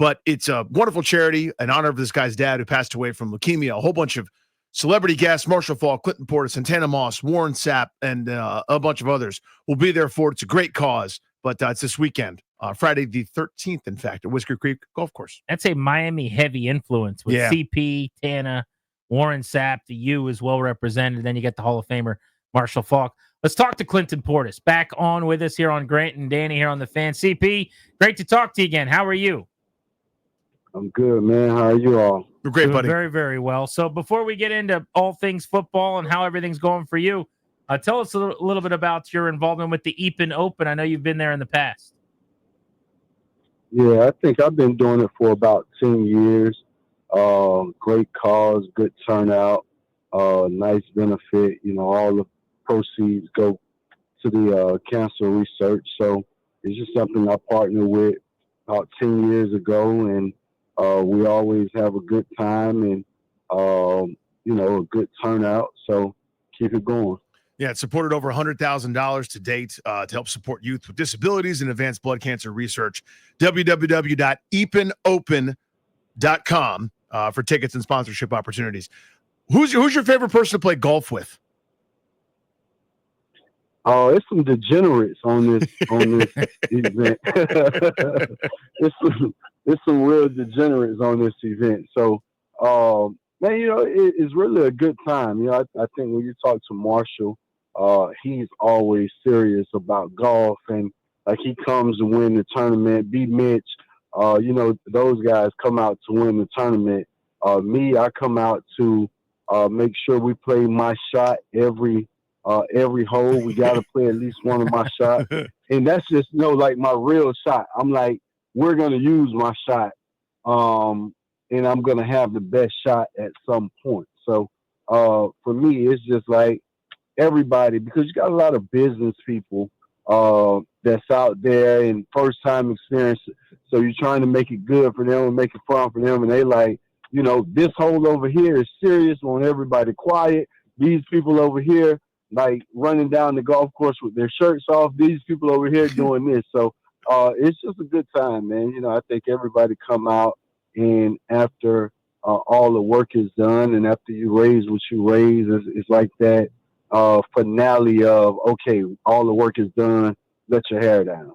But it's a wonderful charity in honor of this guy's dad who passed away from leukemia. A whole bunch of celebrity guests, Marshall Faulk, Clinton Portis, Santana Moss, Warren Sapp, and a bunch of others will be there for it. It's a great cause, but it's this weekend, Friday the 13th, in fact, at Whisker Creek Golf Course. That's a Miami-heavy influence with CP, Tana, Warren Sapp. The U is well represented. Then you get the Hall of Famer, Marshall Faulk. Let's talk to Clinton Portis. Back on with us here on Grant and Danny here on The Fan. CP, great to talk to you again. How are you? I'm good, man. How are you all? We're great, buddy. Very, very well. So before we get into all things football and how everything's going for you, tell us a little bit about your involvement with the Eapen Open. I know you've been there in the past. Yeah, I think I've been doing it for about 10 years. Great cause, good turnout, nice benefit. You know, all the proceeds go to the cancer research. So it's just something I partnered with about 10 years ago, and we always have a good time and, you know, a good turnout. So keep it going. Yeah, it supported over $100,000 to date to help support youth with disabilities and advanced blood cancer research. www.epenopen.com for tickets and sponsorship opportunities. Who's your favorite person to play golf with? Oh, it's some degenerates on this event. it's some real degenerates on this event. So, man, you know, it's really a good time. You know, I think when you talk to Marshall, he's always serious about golf, and like he comes to win the tournament. B. Mitch, you know, those guys come out to win the tournament. Me, I come out to make sure we play my shot every hole. We got to play at least one of my shots, and that's just, you know, like my real shot. I'm like, we're gonna use my shot, and I'm gonna have the best shot at some point. So, for me, it's just like everybody, because you got a lot of business people that's out there and first time experience. So you're trying to make it good for them and make it fun for them, and they like, you know, this hole over here is serious. Want everybody quiet. These people over here, like running down the golf course with their shirts off. These people over here doing this. So it's just a good time, man. You know, I think everybody come out, and after all the work is done and after you raise what you raise, it's like that finale of, okay, all the work is done. Let your hair down.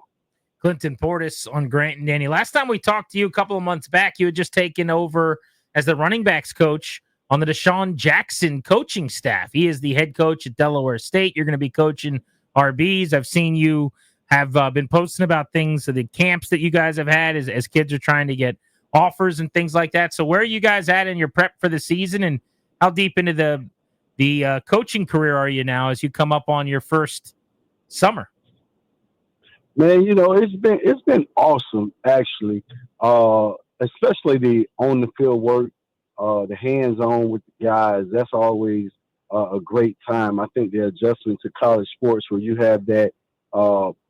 Clinton Portis on Grant and Danny. Last time we talked to you a couple of months back, you had just taken over as the running backs coach on the Deshaun Jackson coaching staff. He is the head coach at Delaware State. You're going to be coaching RBs. I've seen you have been posting about things, so the camps that you guys have had as kids are trying to get offers and things like that. So where are you guys at in your prep for the season, and how deep into the coaching career are you now as you come up on your first summer? Man, you know, it's been awesome, actually, especially the on the field work, the hands-on with the guys. That's always a great time. I think the adjustment to college sports, where you have that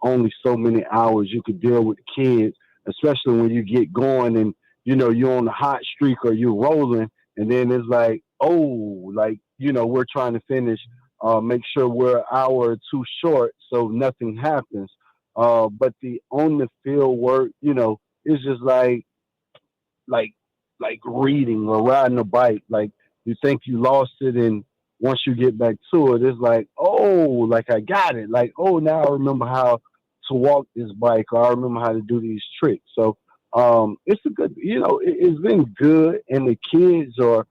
only so many hours you could deal with the kids, especially when you get going and, you know, you're on the hot streak or you're rolling, and then it's like, oh, like, you know, we're trying to finish, make sure we're an hour or two short so nothing happens. But the on the field work, you know, it's just like reading or riding a bike. Like, you think you lost it, and once you get back to it, it's like, oh, like I got it. Like, oh, now I remember how to walk this bike, or I remember how to do these tricks. So it's a good, you know, it's been good, and the kids are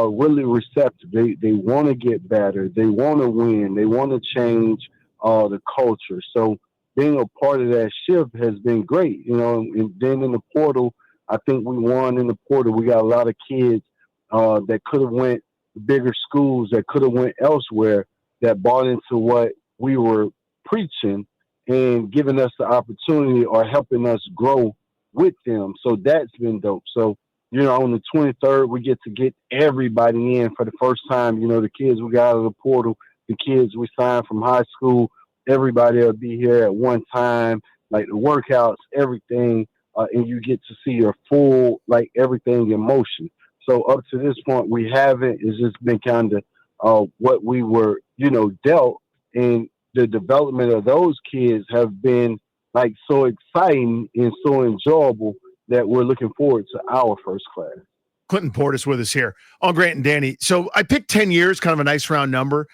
really receptive. They want to get better. They want to win. They want to change the culture. So being a part of that shift has been great, you know. And then in the portal, I think we won in the portal. We got a lot of kids that could have went to bigger schools, that could have went elsewhere, that bought into what we were preaching and giving us the opportunity or helping us grow with them. So that's been dope. So, you know, on the 23rd, we get everybody in for the first time. You know, the kids we got out of the portal, the kids we signed from high school, everybody will be here at one time, like the workouts, everything, and you get to see your full, like, everything in motion. So up to this point, we haven't. It's just been kind of what we were, you know, dealt, and the development of those kids have been, like, so exciting and so enjoyable that we're looking forward to our first class. Clinton Portis with us here on Grant and Danny. So I picked 10 years, kind of a nice round number.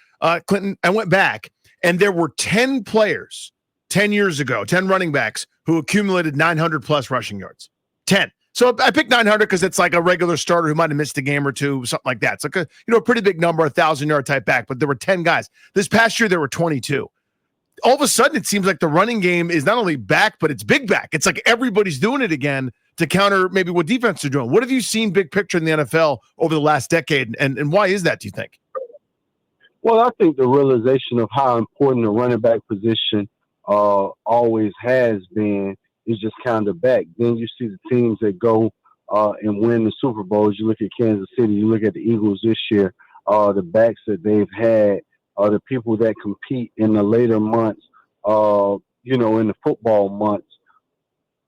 Clinton, I went back, and there were 10 players 10 years ago, 10 running backs who accumulated 900-plus rushing yards. 10. So I picked 900 because it's like a regular starter who might have missed a game or two, something like that. It's like a pretty big number, 1,000-yard type back, but there were 10 guys. This past year, there were 22. All of a sudden, it seems like the running game is not only back, but it's big back. It's like everybody's doing it again to counter maybe what defense are doing. What have you seen big picture in the NFL over the last decade, and why is that, do you think? Well, I think the realization of how important the running back position always has been is just kind of back. Then you see the teams that go and win the Super Bowls. You look at Kansas City, you look at the Eagles this year, the backs that they've had, the people that compete in the later months, in the football months,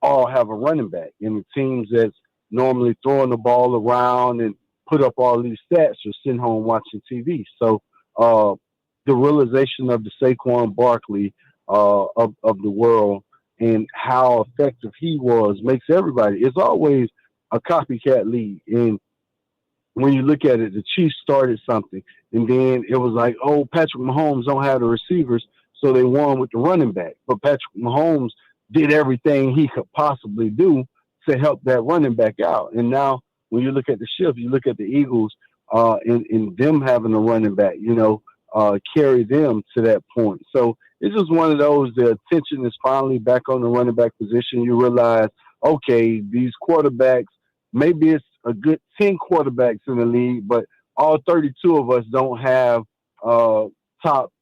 all have a running back. And the teams that's normally throwing the ball around and put up all these stats are sitting home watching TV. So the realization of the Saquon Barkley of the world and how effective he was makes everybody. It's always a copycat league. And when you look at it, the Chiefs started something, and then it was like, oh, Patrick Mahomes don't have the receivers, so they won with the running back. But Patrick Mahomes did everything he could possibly do to help that running back out. And now when you look at the shift, you look at the Eagles and them having a running back, carry them to that point. So it's just one of those, the attention is finally back on the running back position. You realize, okay, these quarterbacks, maybe it's a good 10 quarterbacks in the league, but all 32 of us don't have top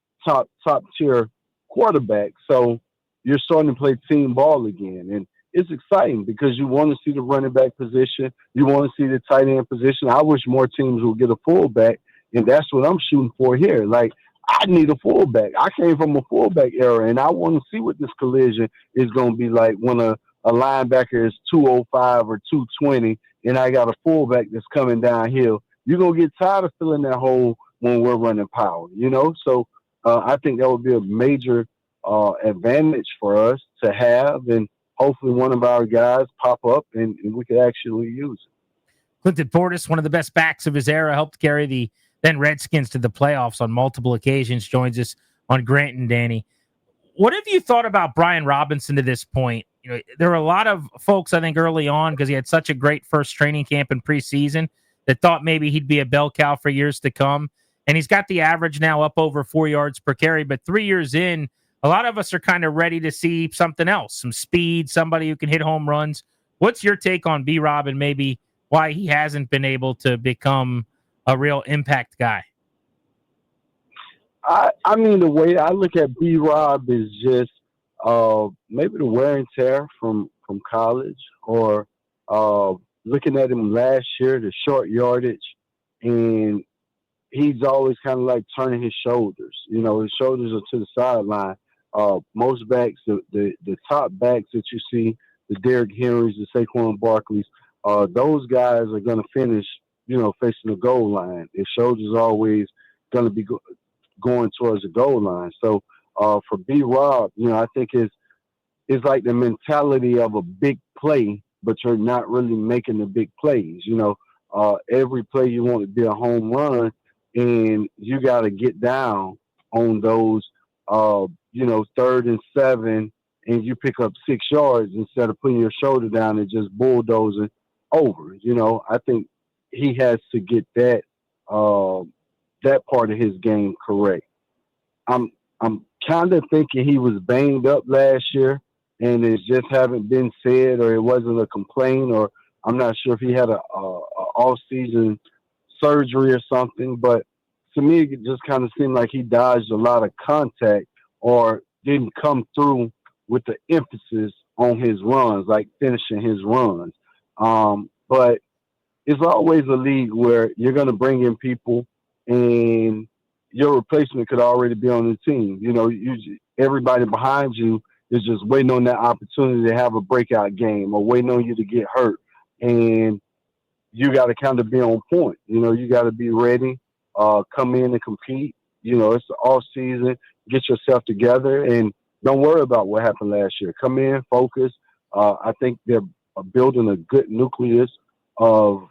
tier quarterbacks. So you're starting to play team ball again. And it's exciting because you want to see the running back position. You want to see the tight end position. I wish more teams would get a fullback, and that's what I'm shooting for here. Like, I need a fullback. I came from a fullback era, and I want to see what this collision is going to be like when a linebacker is 205 or 220, and I got a fullback that's coming downhill. You're going to get tired of filling that hole when we're running power, So I think that would be a major advantage for us to have, and hopefully one of our guys pop up and we could actually use it. Clinton Portis, one of the best backs of his era, helped carry the then Redskins to the playoffs on multiple occasions, joins us on Grant and Danny. What have you thought about Brian Robinson to this point? There were a lot of folks, I think, early on, because he had such a great first training camp in preseason, that thought maybe he'd be a bell cow for years to come. And he's got the average now up over 4 yards per carry. But 3 years in, a lot of us are kind of ready to see something else, some speed, somebody who can hit home runs. What's your take on B-Rob and maybe why he hasn't been able to become a real impact guy? I mean, the way I look at B-Rob is just maybe the wear and tear from college, or looking at him last year, the short yardage, and he's always kind of like turning his shoulders. His shoulders are to the sideline. Most backs, the top backs that you see, the Derrick Henrys, the Saquon Barkleys, those guys are going to finish, facing the goal line. His shoulders are always going to be going towards the goal line. So for B-Rob, I think it's like the mentality of a big play, but you're not really making the big plays. Every play you want to be a home run, and you got to get down on those, 3rd and 7, and you pick up 6 yards instead of putting your shoulder down and just bulldozing over. I think he has to get that part of his game correct. I'm kind of thinking he was banged up last year, and it just haven't been said, or it wasn't a complaint, or I'm not sure if he had a off-season surgery or something. But to me, it just kind of seemed like he dodged a lot of contact or didn't come through with the emphasis on his runs, like finishing his runs. But it's always a league where you're going to bring in people and your replacement could already be on the team. Everybody behind you is just waiting on that opportunity to have a breakout game or waiting on you to get hurt. And you got to kind of be on point. You got to be ready, come in and compete. It's the off season. Get yourself together and don't worry about what happened last year. Come in, focus. I think they're building a good nucleus of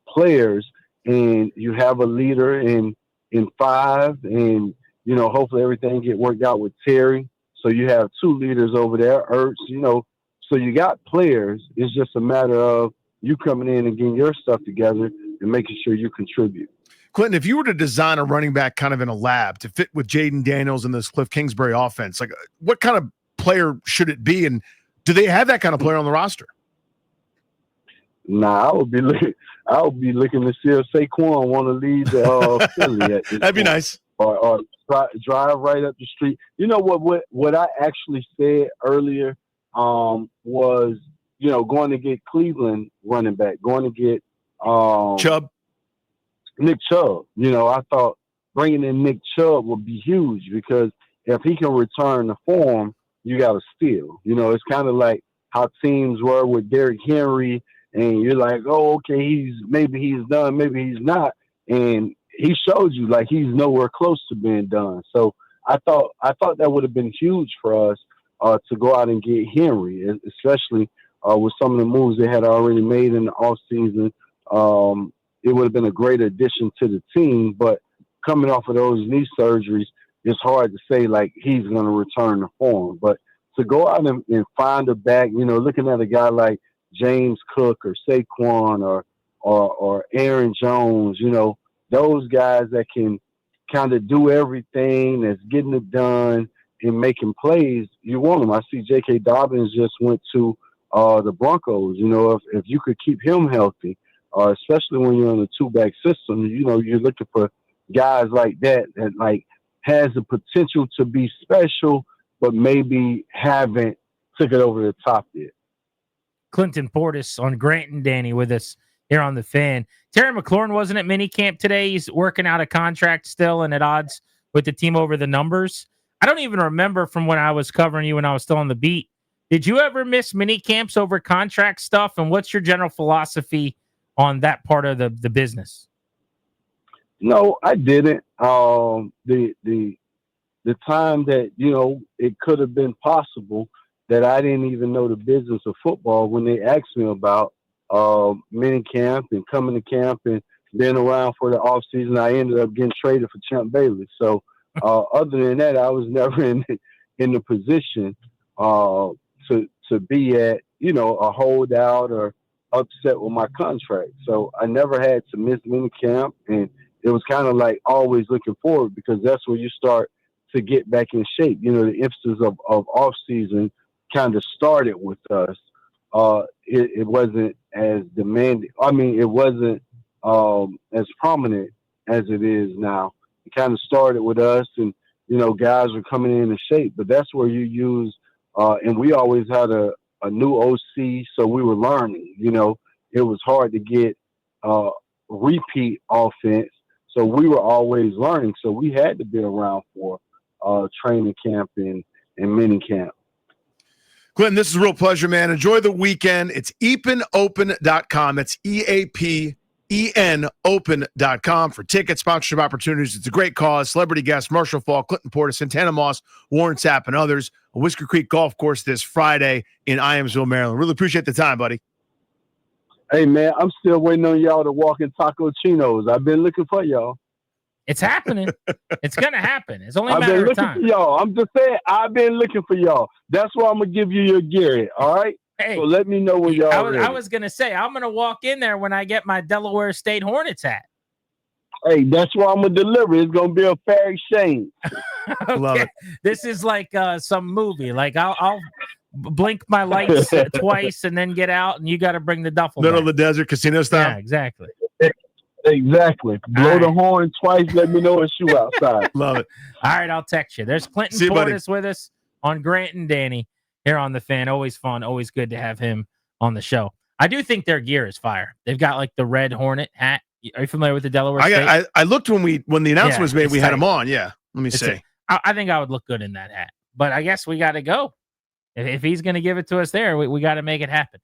players, and you have a leader in five, and hopefully everything get worked out with Terry. So you have two leaders over there, Ertz. So you got players. It's just a matter of you coming in and getting your stuff together and making sure you contribute. Clinton, if you were to design a running back kind of in a lab to fit with Jaden Daniels and this Cliff Kingsbury offense, like what kind of player should it be, and do they have that kind of player on the roster? Nah, I would be looking to see if Saquon want to lead the Philly at this That'd be point. nice. Or drive right up the street. You know what I actually said earlier was going to get Cleveland running back, going to get Nick Chubb. I thought bringing in Nick Chubb would be huge because if he can return to form, you got to steal. It's kind of like how teams were with Derrick Henry, and you're like, oh, okay, maybe he's done, maybe he's not, and he showed you like he's nowhere close to being done. So I thought that would have been huge for us to go out and get Henry, especially with some of the moves they had already made in the offseason. It would have been a great addition to the team, but coming off of those knee surgeries, it's hard to say like he's going to return to form. But to go out and find a back, looking at a guy like James Cook or Saquon or Aaron Jones, those guys that can kind of do everything, that's getting it done and making plays, you want them. I see J.K. Dobbins just went to the Broncos. If you could keep him healthy, especially when you're in a two-back system, you're looking for guys like that like has the potential to be special, but maybe haven't took it over the top yet. Clinton Portis on Grant and Danny with us here on The Fan. Terry McLaurin wasn't at minicamp today. He's working out a contract still and at odds with the team over the numbers. I don't even remember from when I was covering you when I was still on the beat. Did you ever miss minicamps over contract stuff? And what's your general philosophy on that part of the business? No, I didn't. The time that, it could have been possible that I didn't even know the business of football when they asked me about mini camp and coming to camp and being around for the off season, I ended up getting traded for Champ Bailey. So other than that, I was never in the position to be at, a holdout or upset with my contract. So I never had to miss mini camp, and it was kind of like always looking forward because that's where you start to get back in shape. The emphasis of off season kind of started with us. It wasn't as demanding. I mean, it wasn't as prominent as it is now. It kind of started with us, and guys were coming in shape. But that's where you use, and we always had a new OC, so we were learning. It was hard to get repeat offense, so we were always learning. So we had to be around for training camp and mini camp. Clinton, this is a real pleasure, man. Enjoy the weekend. It's eapenopen.com. That's EAPEN open.com for tickets, sponsorship opportunities. It's a great cause. Celebrity guests, Marshall Faulk, Clinton Portis, Santana Moss, Warren Sapp, and others. A Whisker Creek Golf Course this Friday in Iamsville, Maryland. Really appreciate the time, buddy. Hey, man, I'm still waiting on y'all to walk in Taco Chinos. I've been looking for y'all. It's happening. It's going to happen. It's only a matter of time. I've been looking for y'all. I'm just saying, I've been looking for y'all. That's why I'm going to give you your gear, all right? Hey, so let me know when y'all I was going to say, I'm going to walk in there when I get my Delaware State Hornets hat. Hey, that's why I'm going to deliver. It's going to be a fair exchange. Okay. Love it. This is like some movie. Like I'll blink my lights twice and then get out, and you got to bring the duffel Middle back. of the desert, casino style. Yeah, exactly. Exactly. Blow the horn twice. Let me know it's you outside. Love it. All right, I'll text you. There's Clinton Portis with us on Grant and Danny here on The Fan. Always fun. Always good to have him on the show. I do think their gear is fire. They've got like the red Hornet hat. Are you familiar with the Delaware State? I looked when the announcement was made. We had him on. Yeah. Let me see. I think I would look good in that hat. But I guess we got to go. If he's going to give it to us there, we got to make it happen.